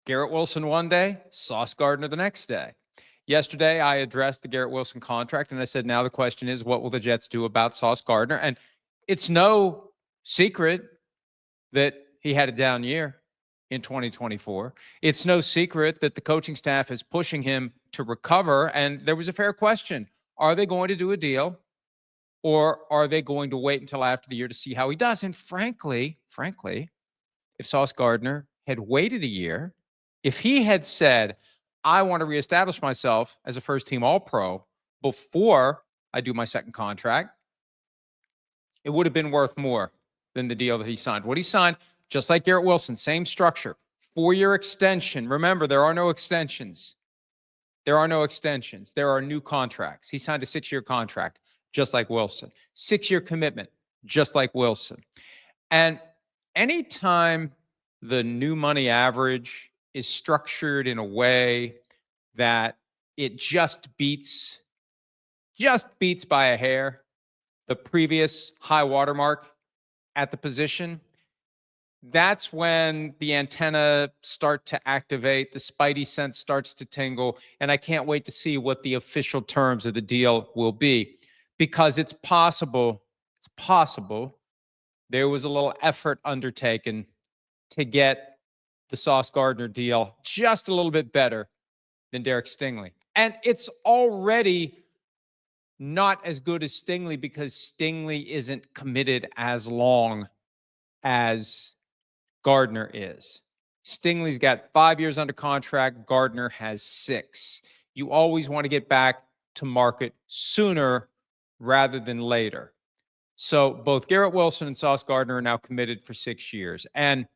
Garrett Wilson one day, Sauce Gardner the next day. Yesterday, I addressed the Garrett Wilson contract, and I said, now the question is, what will the Jets do about Sauce Gardner? And it's no secret that he had a down year in 2024. It's no secret that the coaching staff is pushing him to recover, and there was a fair question. Are they going to do a deal, or are they going to wait until after the year to see how he does? And frankly, if Sauce Gardner had waited a year, if he had said, I want to reestablish myself as a first-team All-Pro before I do my second contract, it would have been worth more than the deal that he signed. What he signed, just like Garrett Wilson, same structure, 4-year extension. Remember, there are no extensions. There are no extensions. There are new contracts. He signed a 6-year contract, just like Wilson. 6-year commitment, just like Wilson. And anytime the new money average is structured in a way that it just beats by a hair the previous high watermark at the position, that's when the antenna start to activate, the spidey sense starts to tingle, and I can't wait to see what the official terms of the deal will be, because it's possible there was a little effort undertaken to get the Sauce Gardner deal just a little bit better than Derek Stingley. And it's already not as good as Stingley because Stingley isn't committed as long as Gardner is. Stingley's got 5 years under contract. Gardner has 6. You always want to get back to market sooner rather than later. So both Garrett Wilson and Sauce Gardner are now committed for 6 years. And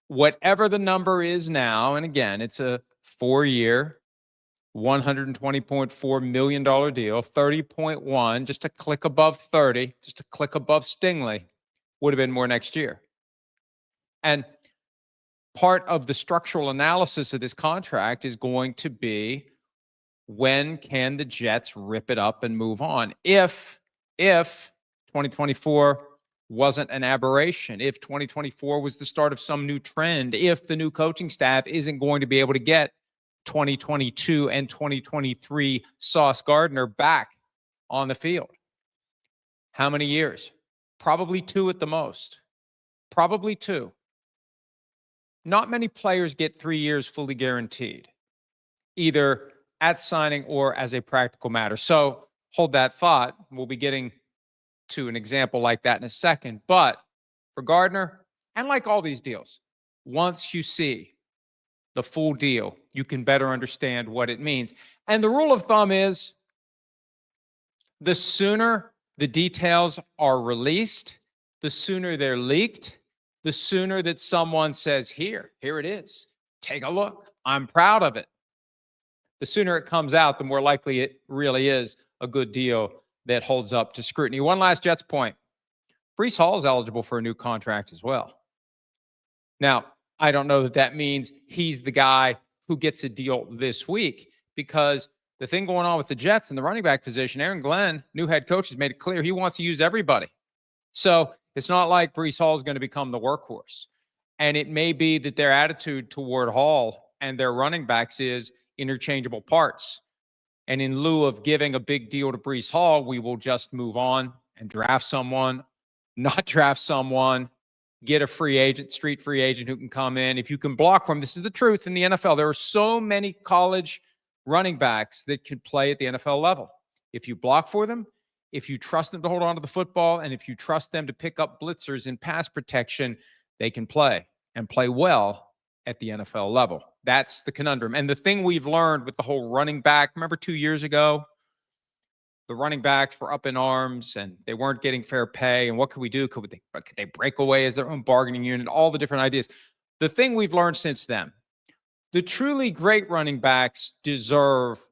whatever the number is now, and again, it's a 4-year, $120.4 million deal, 30.1, just a click above 30, just a click above Stingley, would have been more next year. And part of the structural analysis of this contract is going to be, when can the Jets rip it up and move on? If 2024 wasn't an aberration, if 2024 was the start of some new trend, if the new coaching staff isn't going to be able to get 2022 and 2023 Sauce Gardner back on the field. How many years? Probably 2 at the most. Probably 2. Not many players get 3 years fully guaranteed, either at signing or as a practical matter. So hold that thought. We'll be getting to an example like that in a second. But for Gardner, and like all these deals, once you see the full deal, you can better understand what it means. And the rule of thumb is, the sooner the details are released, the sooner they're leaked, the sooner that someone says, here it is. Take a look. I'm proud of it. The sooner it comes out, the more likely it really is a good deal that holds up to scrutiny. One last Jets point. Breece Hall is eligible for a new contract as well. Now, I don't know that that means he's the guy who gets a deal this week, because the thing going on with the Jets in the running back position, Aaron Glenn, new head coach, has made it clear he wants to use everybody. So it's not like Breece Hall is going to become the workhorse. And it may be that their attitude toward Hall and their running backs is interchangeable parts. And in lieu of giving a big deal to Breece Hall, we will just move on and draft someone, not draft someone, get a free agent, street free agent who can come in. If you can block from, this is the truth in the NFL. There are so many college running backs that could play at the NFL level. If you block for them, if you trust them to hold on to the football, and if you trust them to pick up blitzers in pass protection, they can play and play well at the NFL level. That's the conundrum. And the thing we've learned with the whole running back, remember 2 years ago, the running backs were up in arms and they weren't getting fair pay. And what could we do? Could they break away as their own bargaining unit? All the different ideas. The thing we've learned since then, the truly great running backs deserve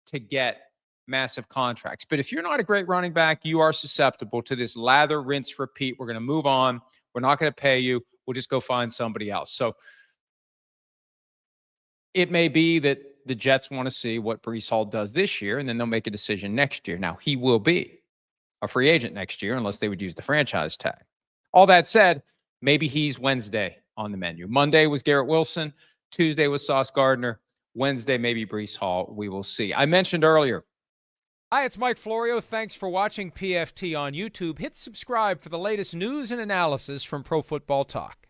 to get massive contracts. But if you're not a great running back, you are susceptible to this lather, rinse, repeat. We're going to move on. We're not going to pay you. We'll just go find somebody else. So it may be that the Jets want to see what Breece Hall does this year, and then they'll make a decision next year. Now, he will be a free agent next year unless they would use the franchise tag. All that said, maybe he's Wednesday on the menu. Monday was Garrett Wilson. Tuesday was Sauce Gardner. Wednesday, maybe Breece Hall. We will see. I mentioned earlier. Hi, it's Mike Florio. Thanks for watching PFT on YouTube. Hit subscribe for the latest news and analysis from Pro Football Talk.